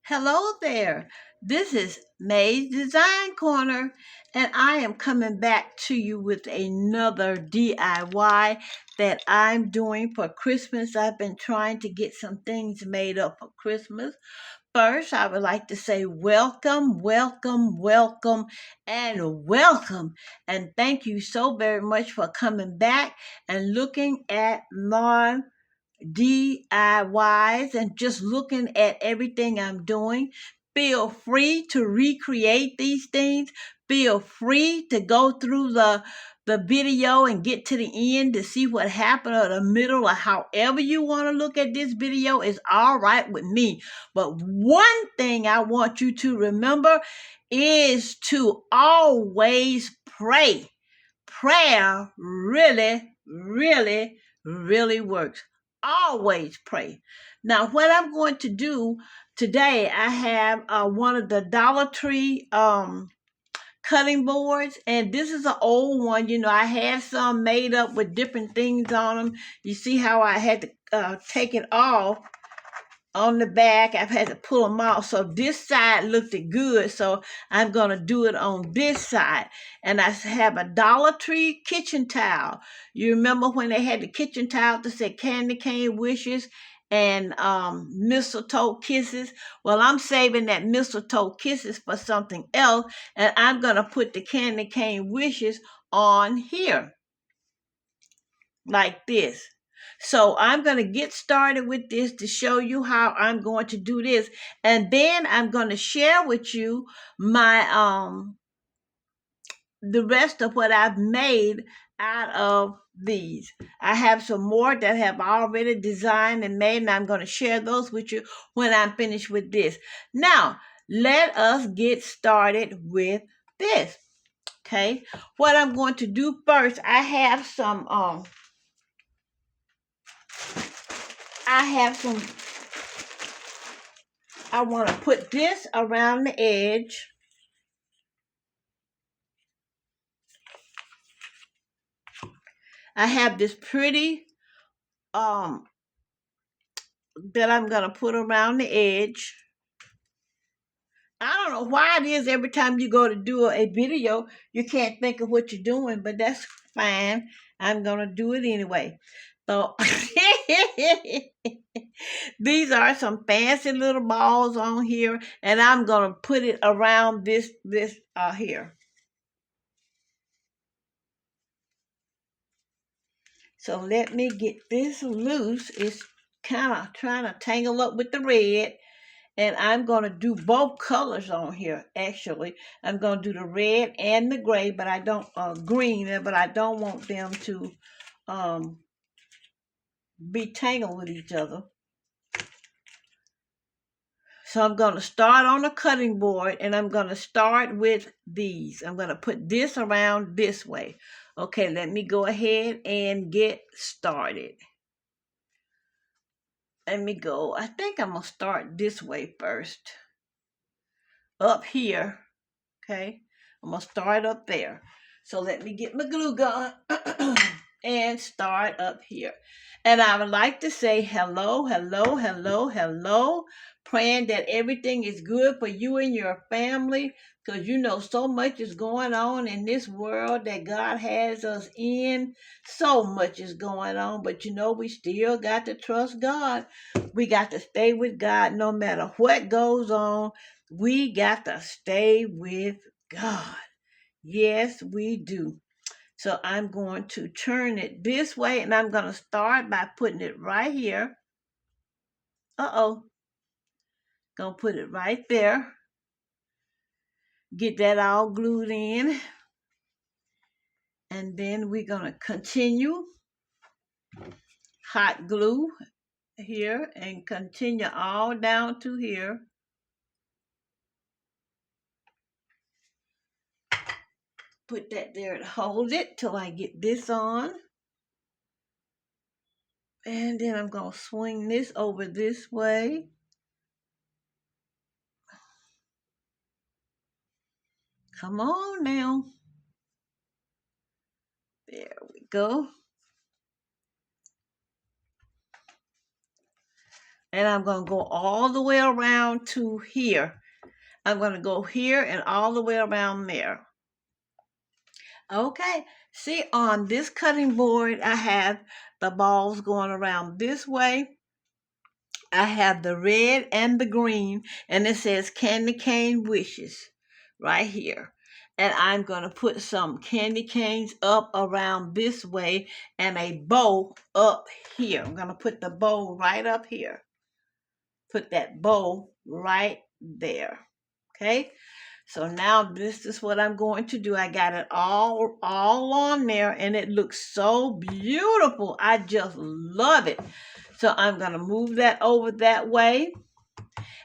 Hello there. This is May's Design Corner, and I am coming back to you with another DIY that I'm doing for Christmas. I've been trying to get some things made up for Christmas. First, I would like to say welcome, welcome, welcome, and welcome. And thank you so very much for coming back and looking at my DIYs and just looking at everything I'm doing. Feel free to recreate these things. Feel free to go through the video and get to the end to see what happened, or the middle, or however you want to look at this video is all right with me. But one thing I want you to remember is to always pray. Prayer really, really, really works. Always pray. Now, what I'm going to do today, I have one of the Dollar Tree cutting boards, and this is an old one. I had some made up with different things on them. You see how I had to take it off on the back. I've had to pull them off. So this side looked good. So I'm going to do it on this side. And I have a Dollar Tree kitchen towel. You remember when they had the kitchen towel that said candy cane wishes and mistletoe kisses? Well, I'm saving that mistletoe kisses for something else. And I'm going to put the candy cane wishes on here like this. So I'm going to get started with this to show you how I'm going to do this. And then I'm going to share with you my the rest of what I've made out of these. I have some more that have already designed and made, and I'm going to share those with you when I'm finished with this. Now, let us get started with this. Okay? What I'm going to do first, I have some, I want to put this around the edge. I have this pretty that I'm going to put around the edge. I don't know why it is every time you go to do a video, you can't think of what you're doing, but that's fine. I'm going to do it anyway. So these are some fancy little balls on here, and I'm going to put it around this here. So let me get this loose. It's kind of trying to tangle up with the red. And I'm going to do both colors on here, actually. I'm going to do the red and the gray, but I don't, green, but I don't want them to be tangled with each other. So I'm going to start on the cutting board, and I'm going to start with these. I'm going to put this around this way. Okay, let me go ahead and get started. Let me go. I think I'm going to start this way first. Up here. Okay, I'm going to start up there. So let me get my glue gun and start up here. And I would like to say hello, hello, hello, hello. Praying that everything is good for you and your family, because so much is going on in this world that God has us in. So much is going on, but we still got to trust God. We got to stay with God no matter what goes on. We got to stay with God. Yes, we do. So I'm going to turn it this way, and I'm going to start by putting it right here. Uh-oh. Gonna put it right there. Get that all glued in. And then we're going to continue hot glue here and continue all down to here. Put that there and hold it till I get this on. And then I'm going to swing this over this way. Come on now. There we go. And I'm going to go all the way around to here. I'm going to go here and all the way around there. Okay, see on this cutting board, I have the balls going around this way. I have the red and the green, and it says candy cane wishes right here. And I'm going to put some candy canes up around this way and a bow up here. I'm going to put the bow right up here. Put that bow right there. Okay? So now this is what I'm going to do. I got it all on there and it looks so beautiful. I just love it. So I'm going to move that over that way.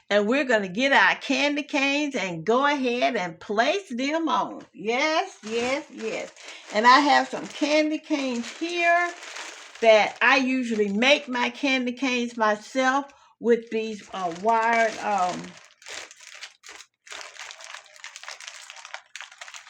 And we're going to get our candy canes and go ahead and place them on. Yes, yes, yes. And I have some candy canes here that I usually make my candy canes myself with these wired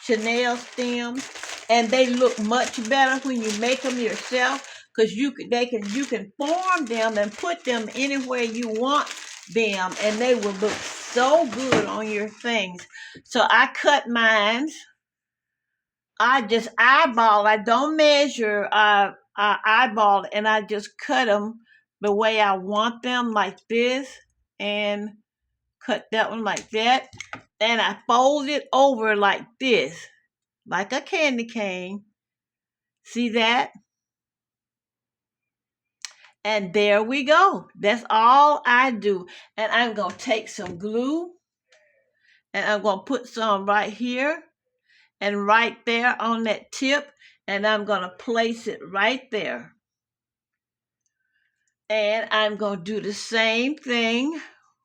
Chanel stems, and they look much better when you make them yourself because you can form them and put them anywhere you want them, and they will look so good on your things. So I cut mine. I just eyeball. I don't measure. I eyeball and I just cut them the way I want them, like this, and cut that one like that. And I fold it over like this, like a candy cane. See that? And there we go. That's all I do. And I'm going to take some glue and I'm going to put some right here and right there on that tip. And I'm going to place it right there. And I'm going to do the same thing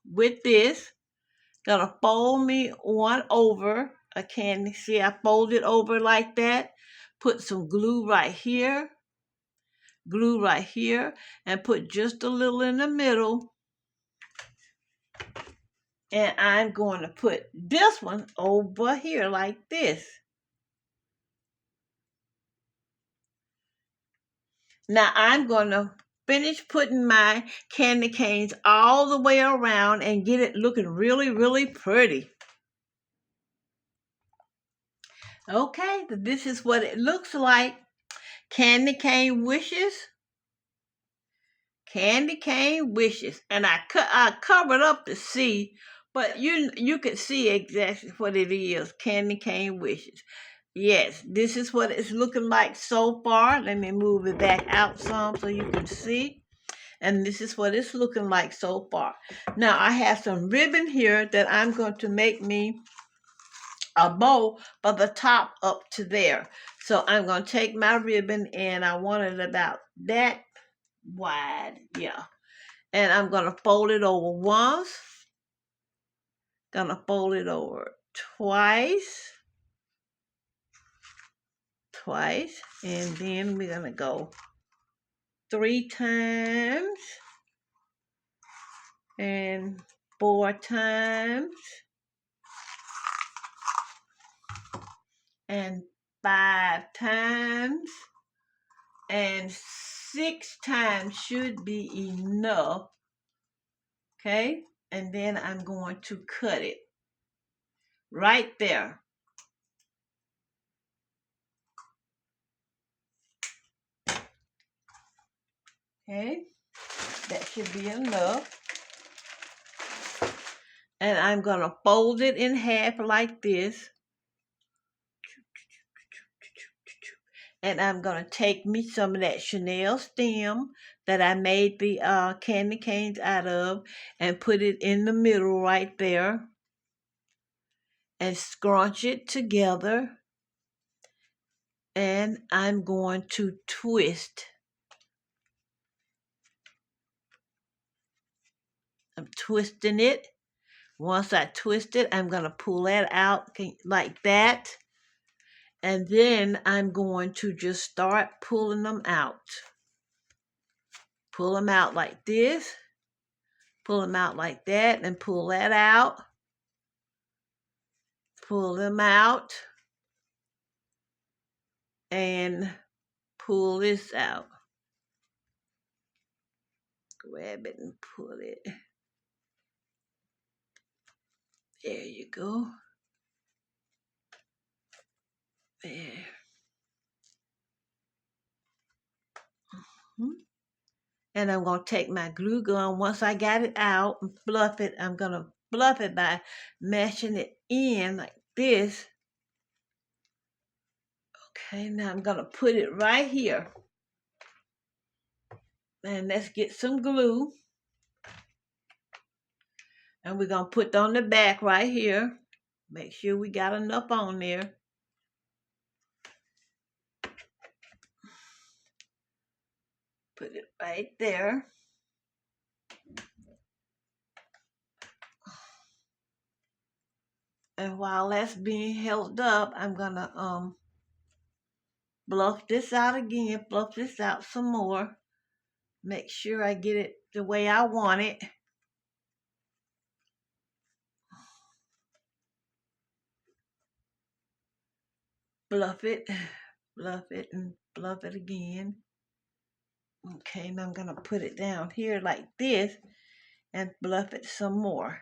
with this. Gonna fold me one over a candy. See, I fold it over like that. Put some glue right here, and put just a little in the middle. And I'm going to put this one over here like this. Now I'm going to finish putting my candy canes all the way around and get it looking really, really pretty. Okay, this is what it looks like. Candy cane wishes. Candy cane wishes, and I covered up the C, but you could see exactly what it is. Candy cane wishes. Yes, this is what it's looking like so far. Let me move it back out some so you can see. And this is what it's looking like so far. Now I have some ribbon here that I'm going to make me a bow for the top up to there. So I'm going to take my ribbon and I want it about that wide. Yeah. And I'm going to fold it over once. Gonna fold it over twice. And then we're going to go 3 times. And 4 times. And 5 times. And 6 times should be enough. Okay? And then I'm going to cut it right there. Okay? That should be enough. And I'm going to fold it in half like this. And I'm going to take me some of that Chanel stem that I made the candy canes out of and put it in the middle right there. And scrunch it together. And I'm going to twist. I'm twisting it. Once I twist it, I'm going to pull that out like that. And then I'm going to just start pulling them out. Pull them out like this. Pull them out like that and pull that out. Pull them out. And pull this out. grab it and pull it. There you go. There. And I'm going to take my glue gun. Once I got it out and fluff it, I'm going to fluff it by mashing it in like this. Okay, now I'm going to put it right here. And let's get some glue. And we're going to put on the back right here. Make sure we got enough on there. Put it right there. And while that's being held up, I'm going to fluff this out again. Fluff this out some more. Make sure I get it the way I want it. Fluff it, and fluff it again. Okay, now I'm going to put it down here like this and fluff it some more.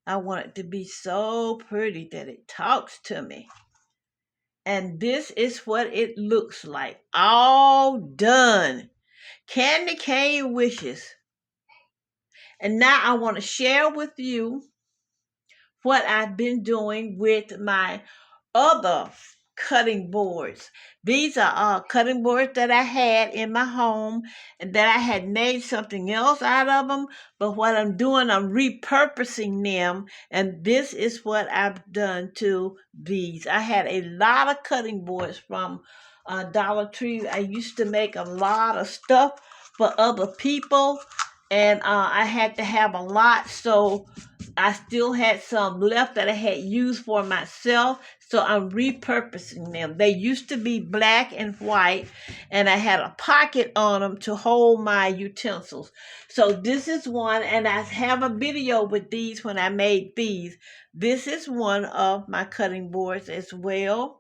I want it to be so pretty that it talks to me. And this is what it looks like. All done. Candy cane wishes. And now I want to share with you what I've been doing with my other cutting boards. These are cutting boards that I had in my home and that I had made something else out of them. But what I'm doing, I'm repurposing them. And this is what I've done to these. I had a lot of cutting boards from Dollar Tree. I used to make a lot of stuff for other people. And I had to have a lot, so I still had some left that I had used for myself, so I'm repurposing them. They used to be black and white, and I had a pocket on them to hold my utensils. So this is one, and I have a video with these when I made these. This is one of my cutting boards as well.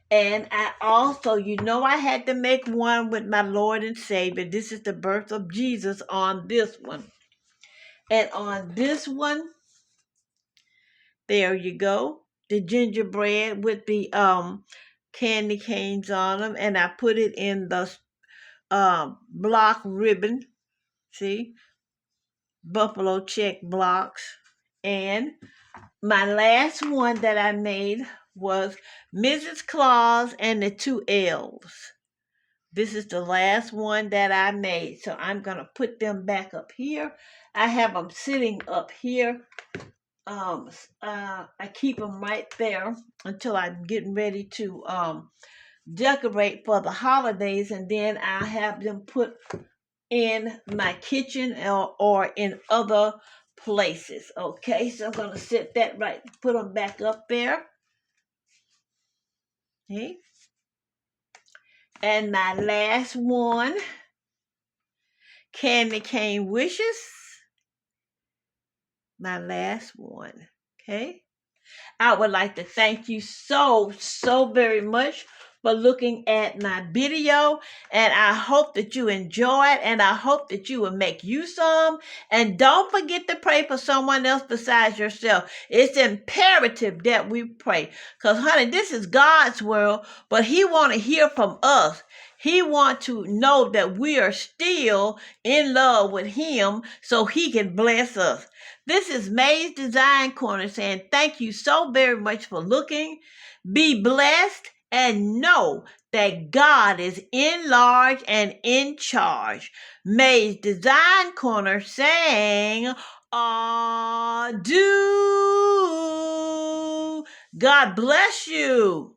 And I also, I had to make one with my Lord and Savior. This is the birth of Jesus on this one. And on this one, there you go. The gingerbread with the candy canes on them. And I put it in the block ribbon. See? Buffalo check blocks. And my last one that I made was Mrs. Claus and the two elves. This is the last one that I made. So I'm going to put them back up here. I have them sitting up here. I keep them right there until I'm getting ready to decorate for the holidays. And then I have them put in my kitchen or in other places. Okay, so I'm going to set that right. Put them back up there. Okay. And my last one, Candy Cane Wishes. My last one. Okay. I would like to thank you so very much for looking at my video, and I hope that you enjoy it, and I hope that you will make use of. And don't forget to pray for someone else besides yourself. It's imperative that we pray, because honey, this is God's world, but he want to hear from us. He want to know that we are still in love with him so he can bless us. This is May's Design Corner saying thank you so very much for looking. Be blessed and know that God is in large and in charge. May's Design Corner saying adieu. God bless you.